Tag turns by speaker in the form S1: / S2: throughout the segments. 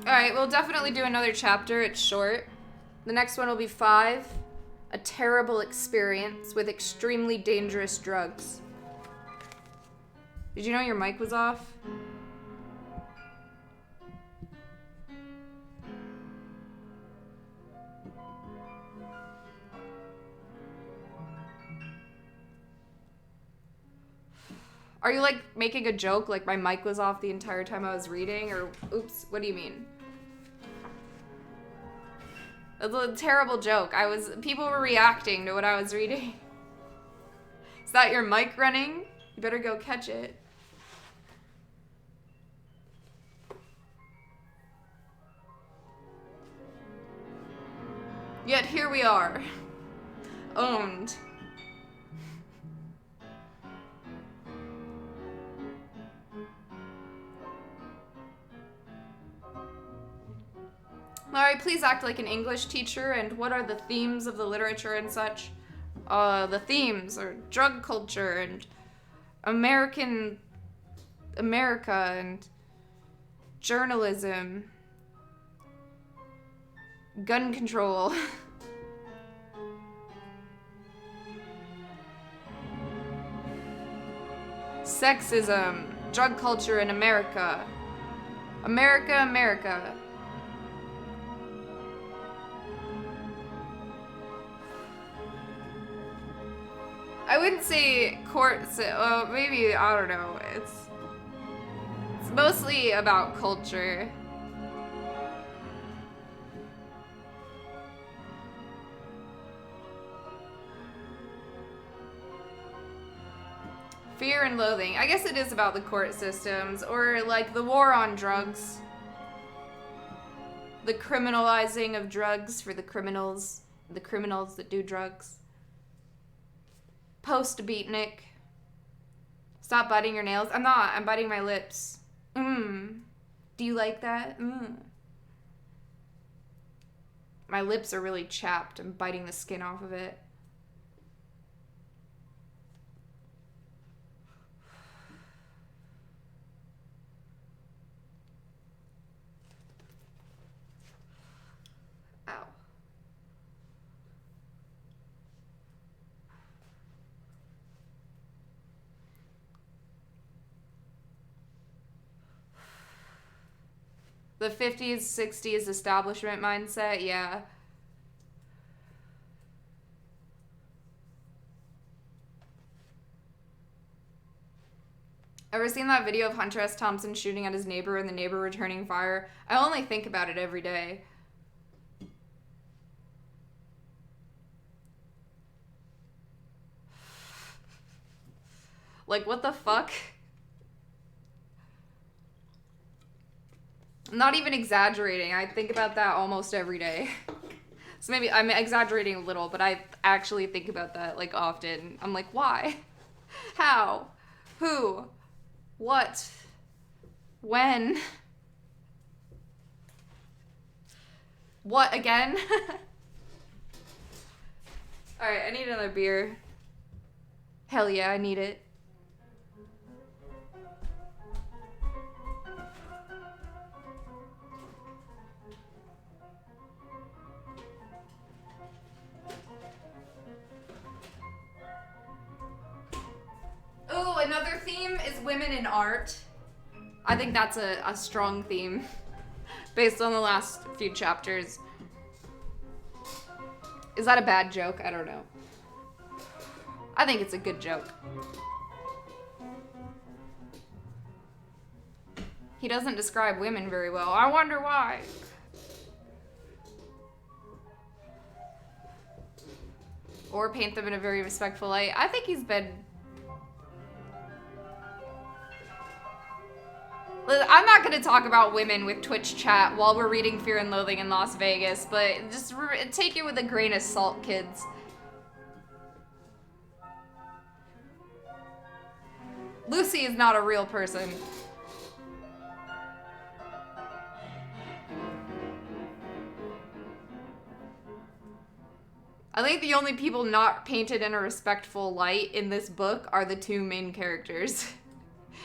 S1: Alright, we'll definitely do another chapter. It's short. The next one will be 5. A terrible experience with extremely dangerous drugs. Did you know your mic was off? Are you like making a joke like my mic was off the entire time I was reading? Or oops, what do you mean? It's a terrible joke. People were reacting to what I was reading. Is that your mic running? You better go catch it. Yet here we are. Owned. Larry, please act like an English teacher, and what are the themes of the literature and such? The themes are drug culture and America and journalism, gun control. Sexism, drug culture in America. America. I wouldn't say maybe, I don't know. It's mostly about culture. Fear and Loathing. I guess it is about the court systems, or like the war on drugs. The criminalizing of drugs for the criminals that do drugs. Post-beatnik. Stop biting your nails. I'm not. I'm biting my lips. Do you like that? My lips are really chapped. I'm biting the skin off of it. Ow. The 50s, 60s establishment mindset, yeah. Ever seen that video of Hunter S. Thompson shooting at his neighbor and the neighbor returning fire? I only think about it every day. Like, what the fuck? I'm not even exaggerating. I think about that almost every day. So maybe I'm exaggerating a little, but I actually think about that, like, often. I'm like, why? How? Who? What? When? What again? Alright, I need another beer. Hell yeah, I need it. Oh, another theme is women in art. I think that's a strong theme based on the last few chapters. Is that a bad joke? I don't know. I think it's a good joke. He doesn't describe women very well. I wonder why. Or paint them in a very respectful light. I think he's been... I'm not going to talk about women with Twitch chat while we're reading Fear and Loathing in Las Vegas, but just take it with a grain of salt, kids. Lucy is not a real person. I think the only people not painted in a respectful light in this book are the two main characters.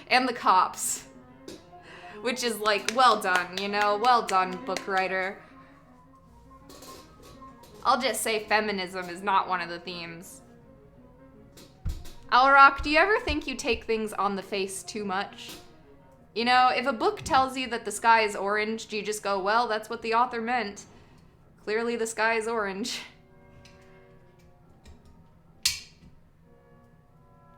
S1: And the cops. Which is like, well done, you know? Well done, book writer. I'll just say feminism is not one of the themes. Alrock, do you ever think you take things on the face too much? You know, if a book tells you that the sky is orange, do you just go, well, that's what the author meant. Clearly the sky is orange.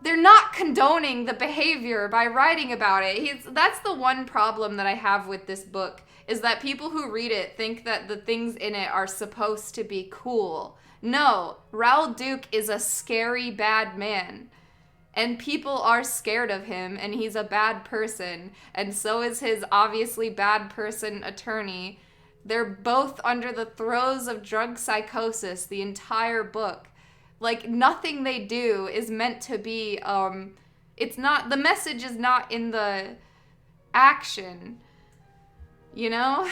S1: They're not condoning the behavior by writing about it. That's the one problem that I have with this book, is that people who read it think that the things in it are supposed to be cool. No, Raoul Duke is a scary bad man. And people are scared of him, and he's a bad person. And so is his obviously bad person attorney. They're both under the throes of drug psychosis the entire book. Like, nothing they do is meant to be, it's not, the message is not in the action, you know?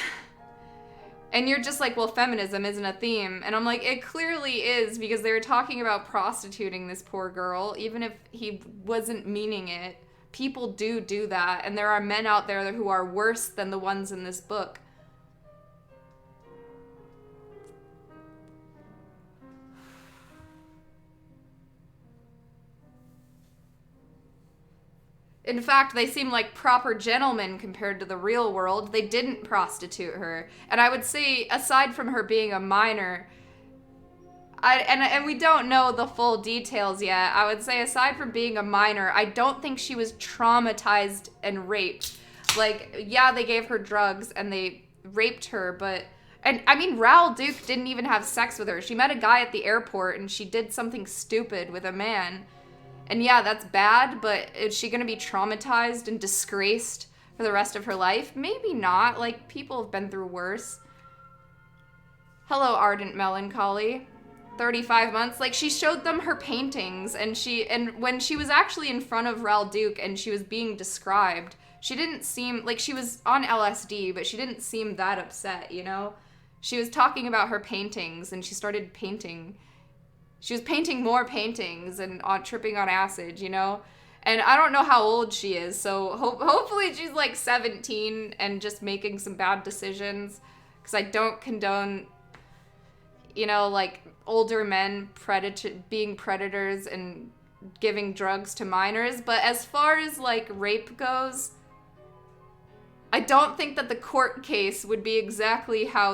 S1: And you're just like, well, feminism isn't a theme. And I'm like, it clearly is, because they were talking about prostituting this poor girl, even if he wasn't meaning it. People do that, and there are men out there who are worse than the ones in this book. In fact, they seem like proper gentlemen compared to the real world. They didn't prostitute her. And I would say, aside from her being a minor, and we don't know the full details yet, I would say aside from being a minor, I don't think she was traumatized and raped. Like, yeah, they gave her drugs and they raped her, but... And, I mean, Raoul Duke didn't even have sex with her. She met a guy at the airport and she did something stupid with a man. And yeah, that's bad, but is she gonna be traumatized and disgraced for the rest of her life? Maybe not. Like, people have been through worse. Hello, Ardent Melancholy. 35 months. Like, she showed them her paintings, and when she was actually in front of Raoul Duke and she was being described, she didn't seem, like, she was on LSD, but she didn't seem that upset, you know? She was talking about her paintings, and she started painting. She was painting more paintings and tripping on acid, you know? And I don't know how old she is, so hopefully she's like 17 and just making some bad decisions. Because I don't condone, you know, like older men being predators and giving drugs to minors. But as far as like rape goes, I don't think that the court case would be exactly how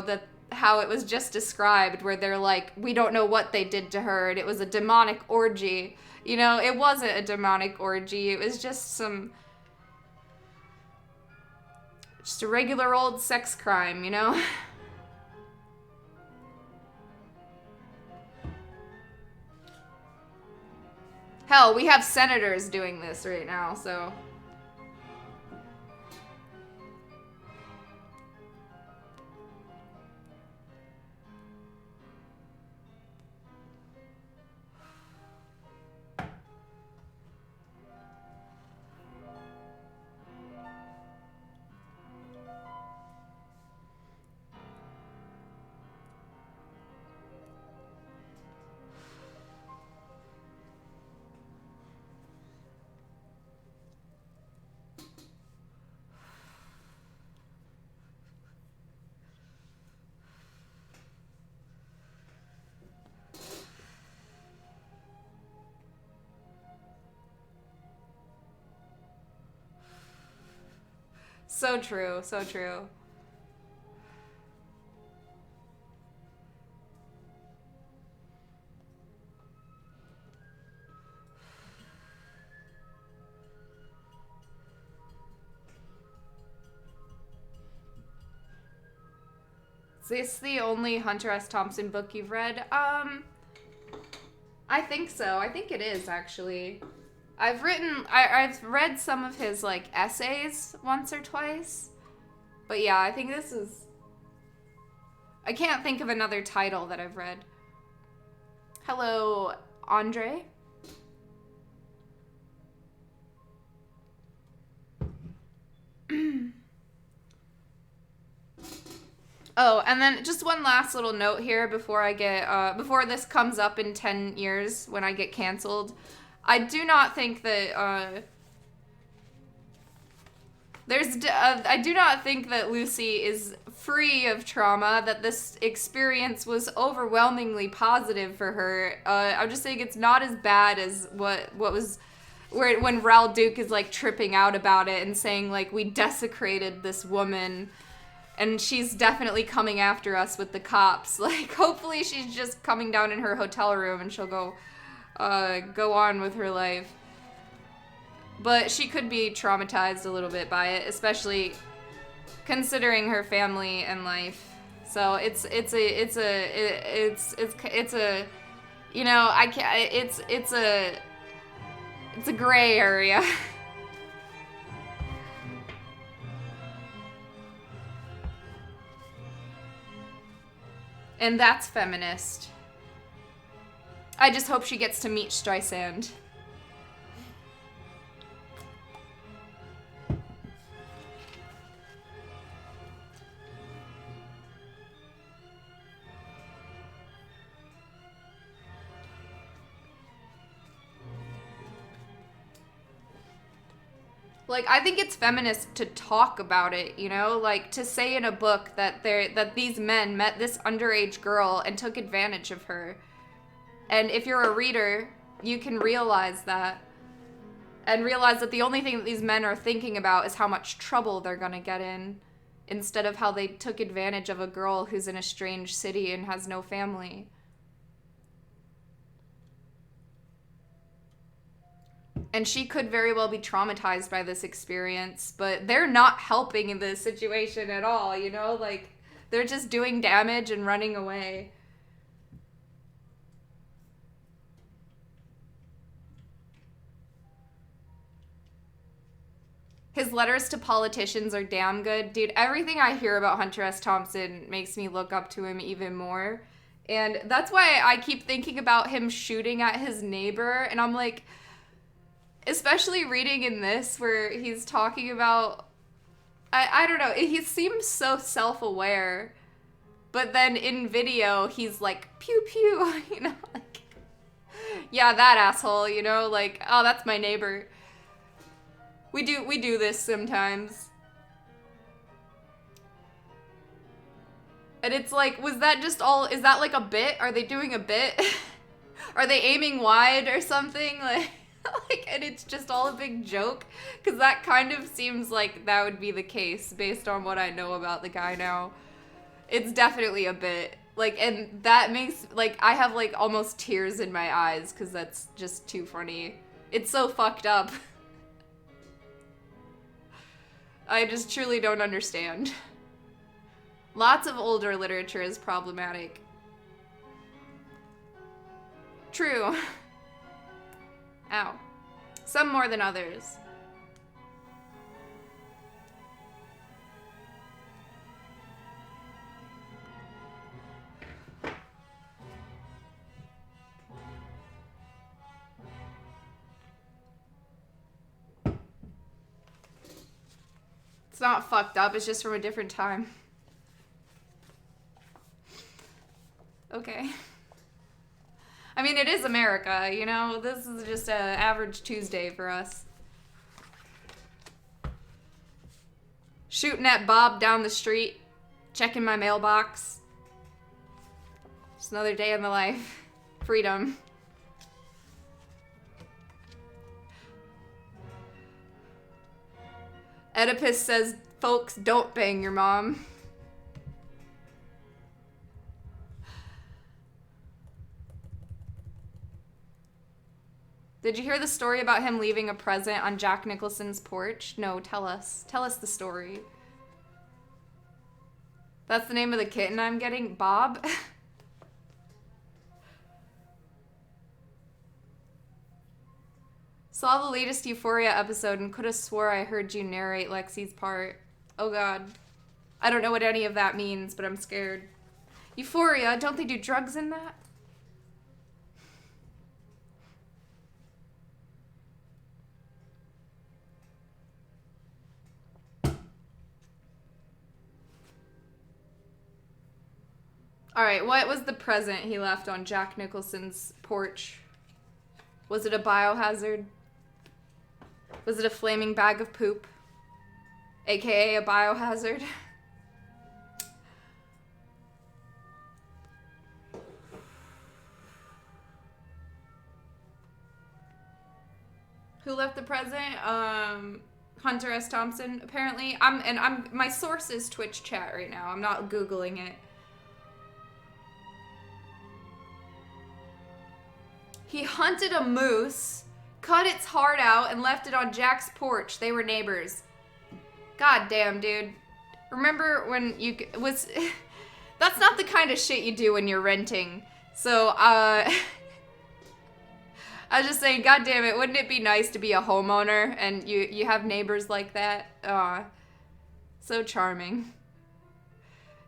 S1: it was just described, where they're like, we don't know what they did to her, and it was a demonic orgy. You know, it wasn't a demonic orgy. It was just a regular old sex crime, you know? Hell, we have senators doing this right now, so... So true, so true. Is this the only Hunter S. Thompson book you've read? I think so. I think it is, actually. I've read some of his, like, essays once or twice. But yeah, I think this is... I can't think of another title that I've read. Hello, Andre? Oh, and then just one last little note here before I get, before this comes up in 10 years when I get canceled. I do not think that, I do not think that Lucy is free of trauma, that this experience was overwhelmingly positive for her. I'm just saying it's not as bad as what was, when Raoul Duke is, like, tripping out about it and saying, like, we desecrated this woman, and she's definitely coming after us with the cops. Like, hopefully she's just coming down in her hotel room and she'll go on with her life. But she could be traumatized a little bit by it, especially considering her family and life. So it's a you know, I can't, it's a gray area. And that's feminist. I just hope she gets to meet Streisand. Like, I think it's feminist to talk about it, you know? Like, to say in a book that these men met this underage girl and took advantage of her. And if you're a reader, you can realize that. And realize that the only thing that these men are thinking about is how much trouble they're gonna get in, instead of how they took advantage of a girl who's in a strange city and has no family. And she could very well be traumatized by this experience, but they're not helping in this situation at all, you know? Like, they're just doing damage and running away. His letters to politicians are damn good. Dude, everything I hear about Hunter S. Thompson makes me look up to him even more. And that's why I keep thinking about him shooting at his neighbor, and I'm like, especially reading in this where he's talking about, I don't know, he seems so self-aware, but then in video he's like, pew pew, you know, like, yeah, that asshole, you know, like, oh, that's my neighbor. We do this sometimes. And it's like, was that just all, is that like a bit? Are they doing a bit? Are they aiming wide or something? Like, and it's just all a big joke? Because that kind of seems like that would be the case based on what I know about the guy now. It's definitely a bit. Like, and that makes, like, I have, like, almost tears in my eyes because that's just too funny. It's so fucked up. I just truly don't understand. Lots of older literature is problematic. True. Ow. Some more than others. It's not fucked up, it's just from a different time. Okay. I mean, it is America, you know? This is just an average Tuesday for us. Shooting at Bob down the street. Checking my mailbox. Just another day in the life. Freedom. Oedipus says, folks, don't bang your mom. Did you hear the story about him leaving a present on Jack Nicholson's porch? No, tell us. Tell us the story. That's the name of the kitten I'm getting? Bob? Saw the latest Euphoria episode and could have swore I heard you narrate Lexi's part. Oh god. I don't know what any of that means, but I'm scared. Euphoria? Don't they do drugs in that? Alright, what was the present he left on Jack Nicholson's porch? Was it a biohazard? Was it a flaming bag of poop? AKA a biohazard. Who left the present? Hunter S. Thompson, apparently. My source is Twitch chat right now. I'm not Googling it. He hunted a moose, cut its heart out, and left it on Jack's porch. They were neighbors. God damn, dude. Remember when you was... That's not the kind of shit you do when you're renting. So, I was just saying, god damn it, wouldn't it be nice to be a homeowner and you have neighbors like that? Aw. So charming.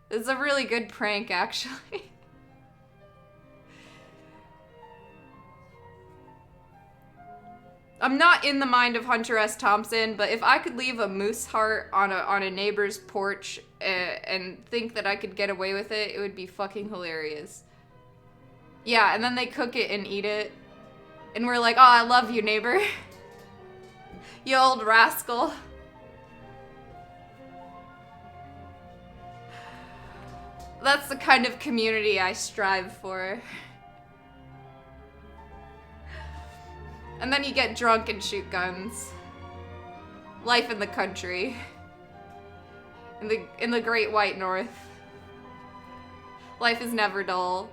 S1: It's a really good prank, actually. I'm not in the mind of Hunter S. Thompson, but if I could leave a moose heart on a neighbor's porch and think that I could get away with it, it would be fucking hilarious. Yeah, and then they cook it and eat it. And we're like, oh, I love you, neighbor. You old rascal. That's the kind of community I strive for. And then you get drunk and shoot guns. Life in the country. In the great white north. Life is never dull.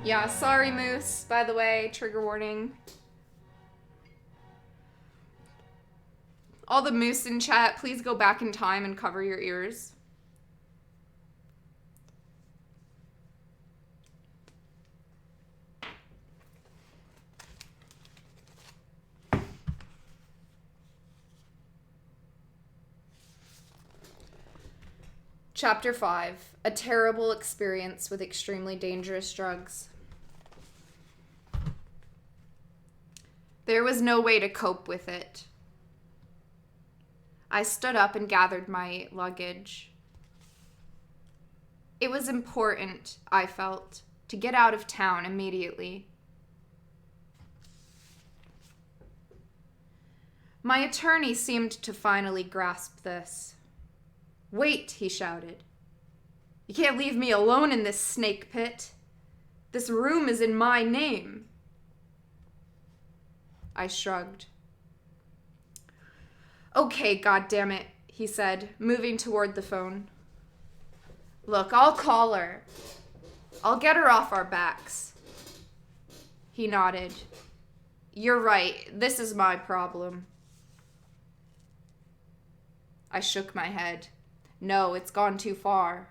S1: Yeah, sorry, Moose, by the way, trigger warning. All the Moose in chat, please go back in time and cover your ears. Chapter 5, a terrible experience with extremely dangerous drugs. There was no way to cope with it. I stood up and gathered my luggage. It was important, I felt, to get out of town immediately. My attorney seemed to finally grasp this. Wait, he shouted. You can't leave me alone in this snake pit. This room is in my name. I shrugged. Okay, goddammit, he said, moving toward the phone. Look, I'll call her. I'll get her off our backs. He nodded. You're right, this is my problem. I shook my head. No, it's gone too far.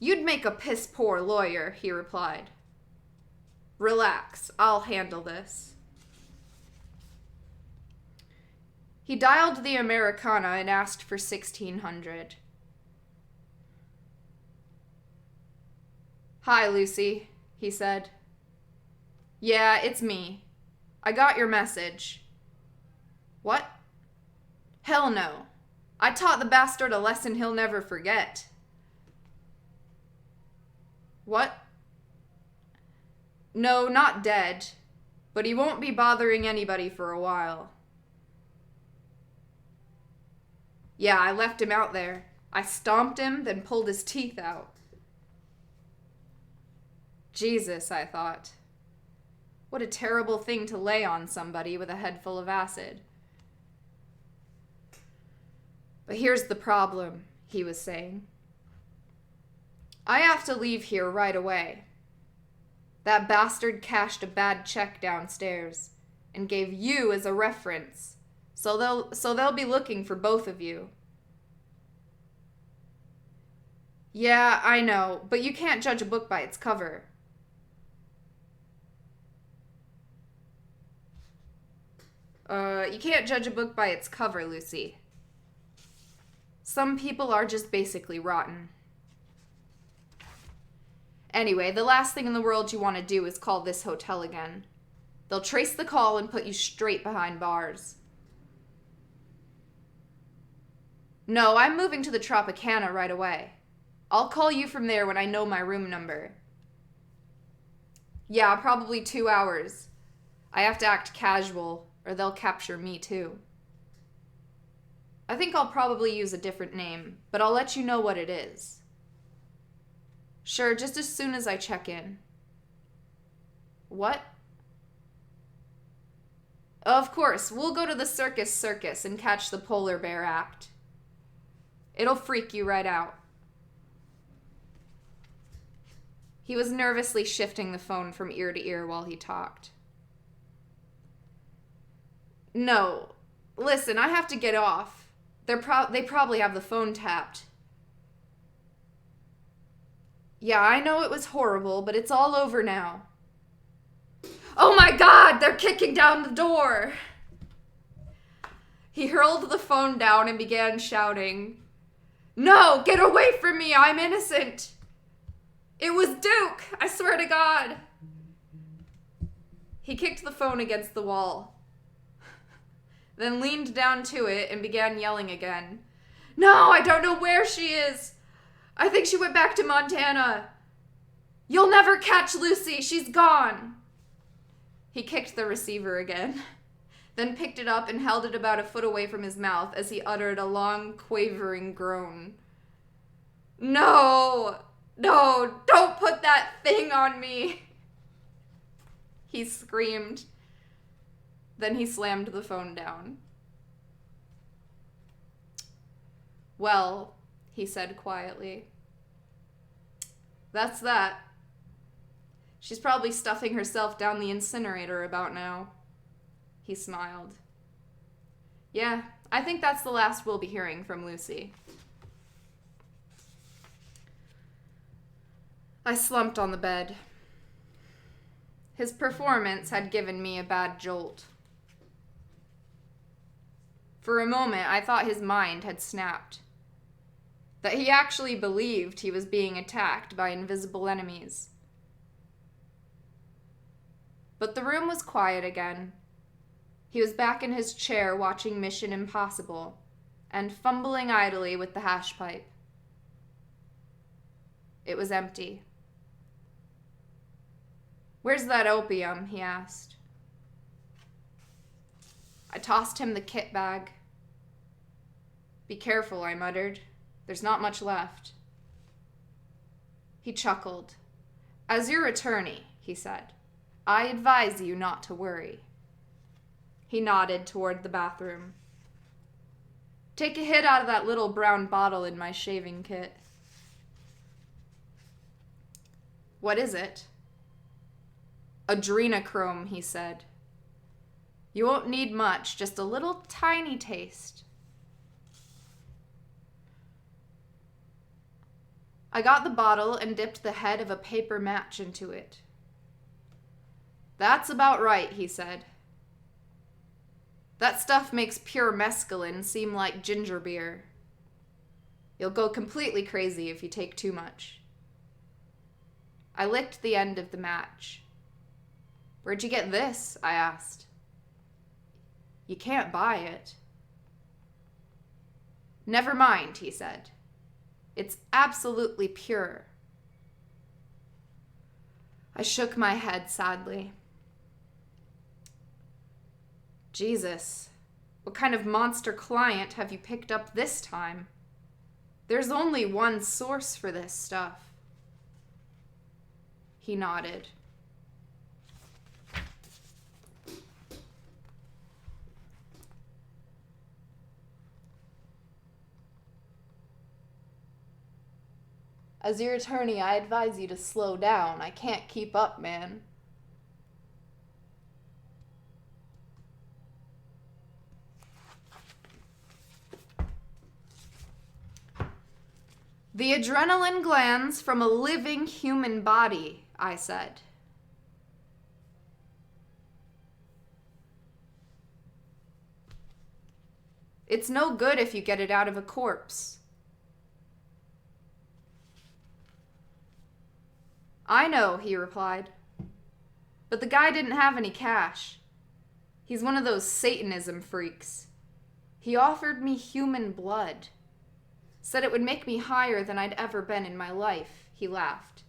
S1: You'd make a piss-poor lawyer, he replied. Relax, I'll handle this. He dialed the Americana and asked for 1600. Hi, Lucy, he said. Yeah, it's me. I got your message. What? Hell no. I taught the bastard a lesson he'll never forget. What? No, not dead. But he won't be bothering anybody for a while. Yeah, I left him out there. I stomped him, then pulled his teeth out. Jesus, I thought. What a terrible thing to lay on somebody with a head full of acid. But here's the problem, he was saying. I have to leave here right away. That bastard cashed a bad check downstairs and gave you as a reference, so they'll be looking for both of you. Yeah, I know, but you can't judge a book by its cover. You can't judge a book by its cover, Lucy. Some people are just basically rotten. Anyway, the last thing in the world you want to do is call this hotel again. They'll trace the call and put you straight behind bars. No, I'm moving to the Tropicana right away. I'll call you from there when I know my room number. Yeah, probably 2 hours. I have to act casual, or they'll capture me too. I think I'll probably use a different name, but I'll let you know what it is. Sure, just as soon as I check in. What? Of course, we'll go to the circus and catch the polar bear act. It'll freak you right out. He was nervously shifting the phone from ear to ear while he talked. No, listen, I have to get off. They probably have the phone tapped. Yeah, I know it was horrible, but it's all over now. Oh my God, they're kicking down the door. He hurled the phone down and began shouting, "No, get away from me, I'm innocent. It was Duke, I swear to God." He kicked the phone against the wall, then leaned down to it and began yelling again. "No, I don't know where she is. I think she went back to Montana. You'll never catch Lucy, she's gone." He kicked the receiver again, then picked it up and held it about a foot away from his mouth as he uttered a long, quavering groan. No, don't put that thing on me," he screamed. Then he slammed the phone down. "Well," he said quietly, "that's that. She's probably stuffing herself down the incinerator about now." He smiled. "Yeah, I think that's the last we'll be hearing from Lucy." I slumped on the bed. His performance had given me a bad jolt. For a moment, I thought his mind had snapped. That he actually believed he was being attacked by invisible enemies. But the room was quiet again. He was back in his chair watching Mission Impossible and fumbling idly with the hash pipe. It was empty. "Where's that opium?" he asked. I tossed him the kit bag. "Be careful," I muttered. "There's not much left." He chuckled. "As your attorney," he said, "I advise you not to worry." He nodded toward the bathroom. "Take a hit out of that little brown bottle in my shaving kit." "What is it?" "Adrenochrome," he said. "You won't need much, just a little tiny taste." I got the bottle and dipped the head of a paper match into it. "That's about right," he said. "That stuff makes pure mescaline seem like ginger beer. You'll go completely crazy if you take too much." I licked the end of the match. "Where'd you get this?" I asked. "You can't buy it." "Never mind," he said. "It's absolutely pure." I shook my head sadly. "Jesus, what kind of monster client have you picked up this time? There's only one source for this stuff." He nodded. "As your attorney, I advise you to slow down. I can't keep up, man." "The adrenaline glands from a living human body," I said. "It's no good if you get it out of a corpse. I know, he replied. But the guy didn't have any cash. He's one of those Satanism freaks. He offered me human blood. Said it would make me higher than I'd ever been in my life. He laughed.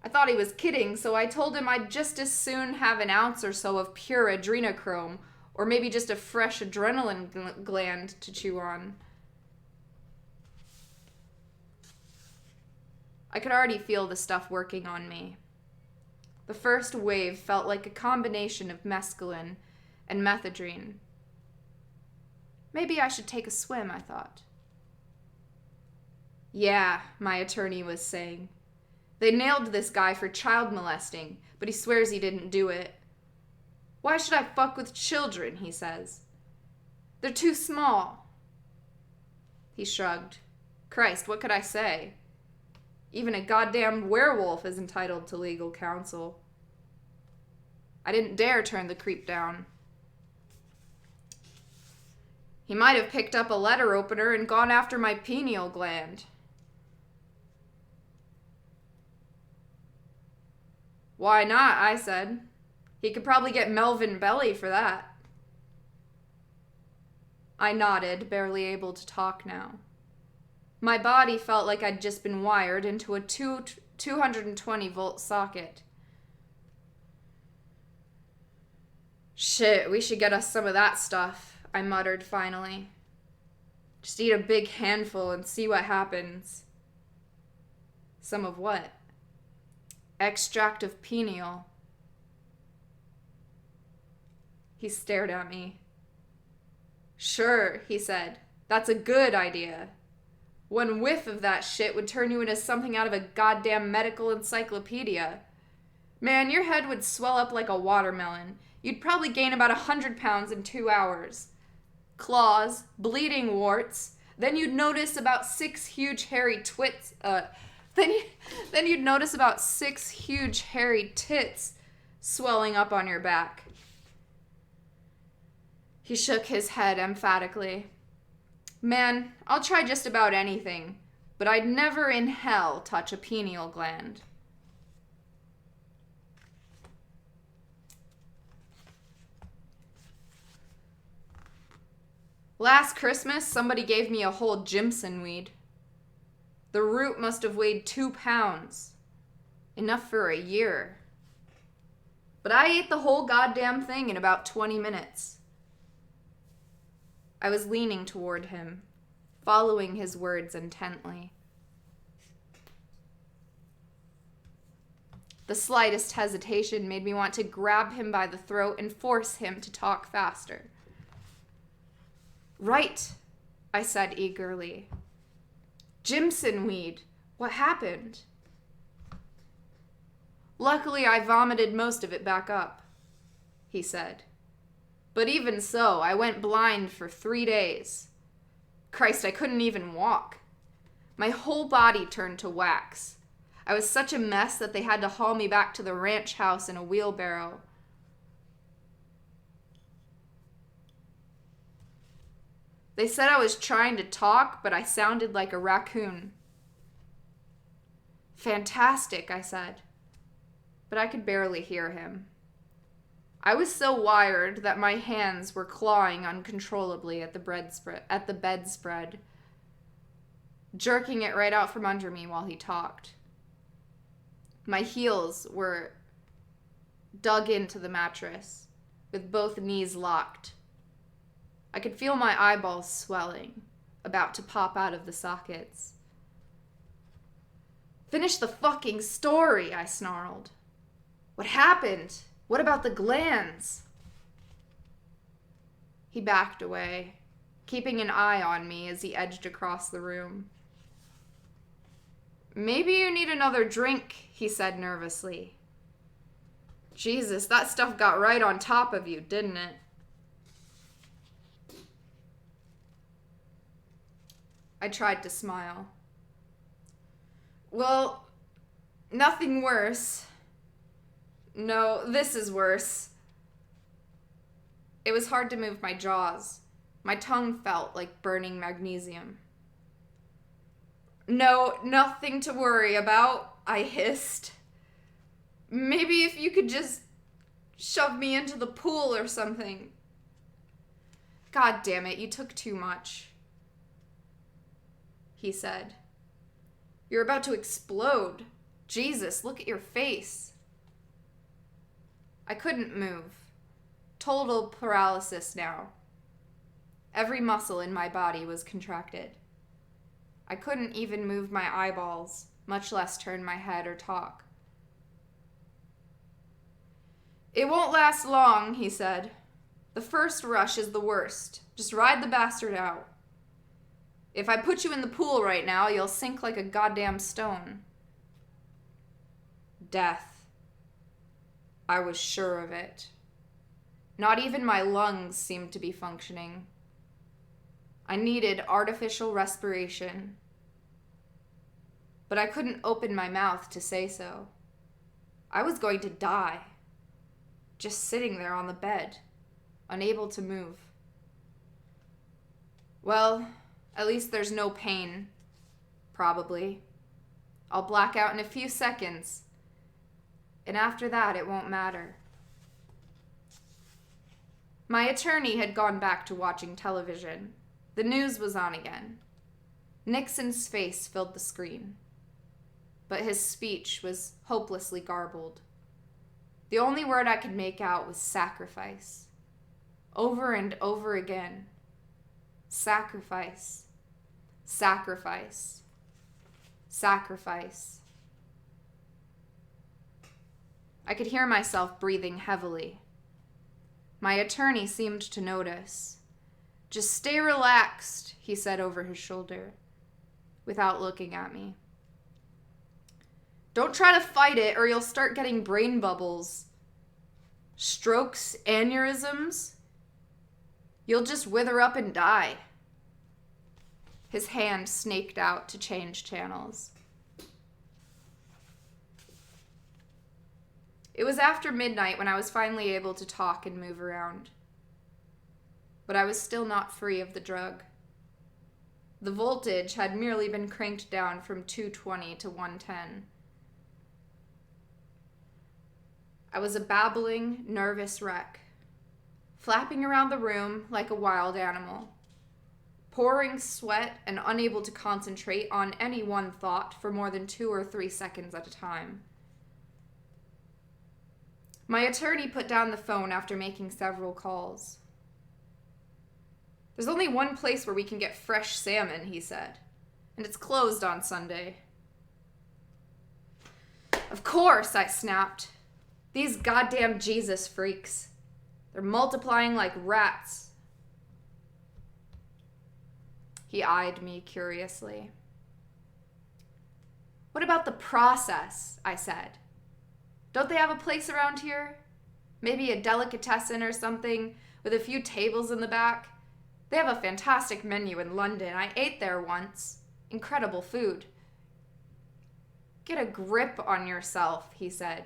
S1: I thought he was kidding, so I told him I'd just as soon have an ounce or so of pure adrenochrome, or maybe just a fresh adrenaline gland to chew on. I could already feel the stuff working on me. The first wave felt like a combination of mescaline and methadone. Maybe I should take a swim, I thought. Yeah, my attorney was saying. They nailed this guy for child molesting, but he swears he didn't do it. Why should I fuck with children, he says. They're too small. He shrugged. Christ, what could I say? Even a goddamn werewolf is entitled to legal counsel. I didn't dare turn the creep down. He might have picked up a letter opener and gone after my pineal gland. Why not, I said. He could probably get Melvin Belly for that. I nodded, barely able to talk now. My body felt like I'd just been wired into a 220-volt socket. Shit, we should get us some of that stuff, I muttered finally. Just eat a big handful and see what happens. Some of what? Extract of pineal. He stared at me. Sure, he said. That's a good idea. One whiff of that shit would turn you into something out of a goddamn medical encyclopedia. Man, your head would swell up like a watermelon. You'd probably gain about 100 pounds in 2 hours. Claws, bleeding warts. Then you'd notice about 6 huge hairy twits. Then you'd notice about 6 huge hairy tits swelling up on your back. He shook his head emphatically. Man, I'll try just about anything, but I'd never in hell touch a pineal gland. Last Christmas, somebody gave me a whole Jimson weed. The root must have weighed 2 pounds. Enough for a year. But I ate the whole goddamn thing in about 20 minutes. I was leaning toward him, following his words intently. The slightest hesitation made me want to grab him by the throat and force him to talk faster. Right, I said eagerly. Jimson weed. What happened? Luckily, I vomited most of it back up, he said. But even so, I went blind for 3 days. Christ, I couldn't even walk. My whole body turned to wax. I was such a mess that they had to haul me back to the ranch house in a wheelbarrow. They said I was trying to talk, but I sounded like a raccoon. Fantastic, I said, but I could barely hear him. I was so wired that my hands were clawing uncontrollably at the bedspread, jerking it right out from under me while he talked. My heels were dug into the mattress, with both knees locked. I could feel my eyeballs swelling, about to pop out of the sockets. Finish the fucking story, I snarled. What happened? What about the glands? He backed away, keeping an eye on me as he edged across the room. Maybe you need another drink, he said nervously. Jesus, that stuff got right on top of you, didn't it? I tried to smile. Well, nothing worse. No, this is worse. It was hard to move my jaws. My tongue felt like burning magnesium. No, nothing to worry about, I hissed. Maybe if you could just shove me into the pool or something. God damn it, you took too much, he said. You're about to explode. Jesus, look at your face. I couldn't move. Total paralysis now. Every muscle in my body was contracted. I couldn't even move my eyeballs, much less turn my head or talk. It won't last long, he said. The first rush is the worst. Just ride the bastard out. If I put you in the pool right now, you'll sink like a goddamn stone. Death. I was sure of it. Not even my lungs seemed to be functioning. I needed artificial respiration. But I couldn't open my mouth to say so. I was going to die. Just sitting there on the bed, unable to move. Well, at least there's no pain. Probably. I'll black out in a few seconds. And after that, it won't matter. My attorney had gone back to watching television. The news was on again. Nixon's face filled the screen. But his speech was hopelessly garbled. The only word I could make out was sacrifice. Over and over again. Sacrifice. Sacrifice. Sacrifice. I could hear myself breathing heavily. My attorney seemed to notice. Just stay relaxed, he said over his shoulder, without looking at me. Don't try to fight it or you'll start getting brain bubbles. Strokes, aneurysms. You'll just wither up and die. His hand snaked out to change channels. It was after midnight when I was finally able to talk and move around. But I was still not free of the drug. The voltage had merely been cranked down from 220 to 110. I was a babbling, nervous wreck, flapping around the room like a wild animal, pouring sweat and unable to concentrate on any one thought for more than 2 or 3 seconds at a time. My attorney put down the phone after making several calls. There's only one place where we can get fresh salmon, he said, and it's closed on Sunday. Of course, I snapped. These goddamn Jesus freaks. They're multiplying like rats. He eyed me curiously. What about the process? I said. Don't they have a place around here? Maybe a delicatessen or something with a few tables in the back? They have a fantastic menu in London. I ate there once. Incredible food. Get a grip on yourself, he said.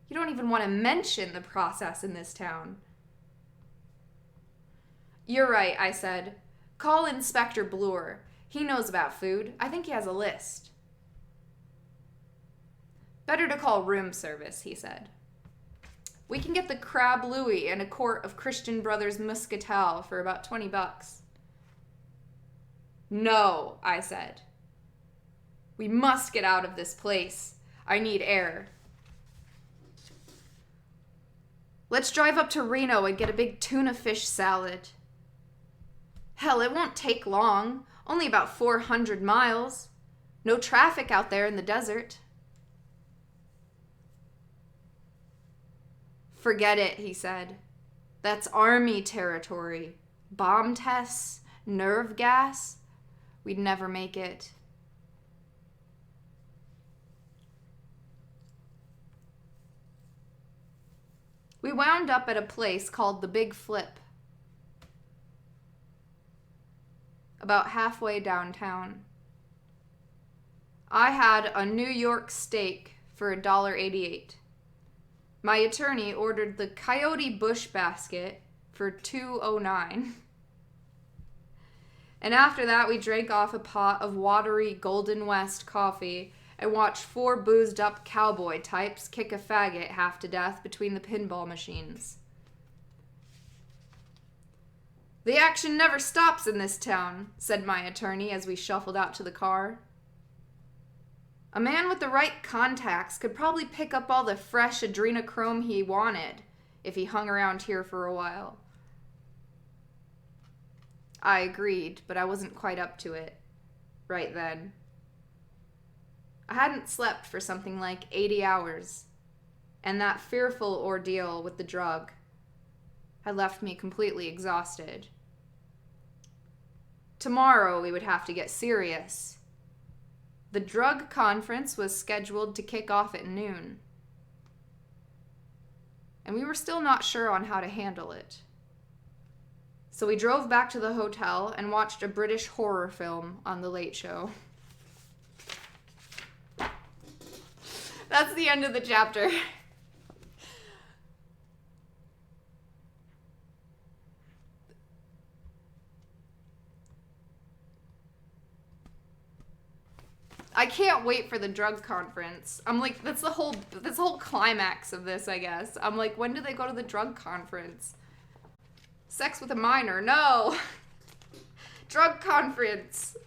S1: You don't even want to mention the process in this town. You're right, I said. Call Inspector Bloor. He knows about food. I think he has a list. Better to call room service, he said. We can get the crab louis and a quart of Christian Brothers Muscatel for about $20. No, I said. We must get out of this place. I need air. Let's drive up to Reno and get a big tuna fish salad. Hell, it won't take long. Only about 400 miles. No traffic out there in the desert. Forget it, he said. That's Army territory. Bomb tests, nerve gas. We'd never make it. We wound up at a place called the Big Flip, about halfway downtown. I had a New York steak for $1.88. My attorney ordered the Coyote Bush basket for $2.09. And after that, we drank off a pot of watery Golden West coffee and watched 4 boozed up cowboy types kick a faggot half to death between the pinball machines. The action never stops in this town, said my attorney as we shuffled out to the car. A man with the right contacts could probably pick up all the fresh adrenochrome he wanted if he hung around here for a while. I agreed, but I wasn't quite up to it right then. I hadn't slept for something like 80 hours, and that fearful ordeal with the drug had left me completely exhausted. Tomorrow we would have to get serious. The drug conference was scheduled to kick off at noon, and we were still not sure on how to handle it. So we drove back to the hotel and watched a British horror film on The Late Show. That's the end of the chapter. I can't wait for the drug conference. I'm like, that's the whole climax of this, I guess. I'm like, when do they go to the drug conference? Sex with a minor, no. Drug conference.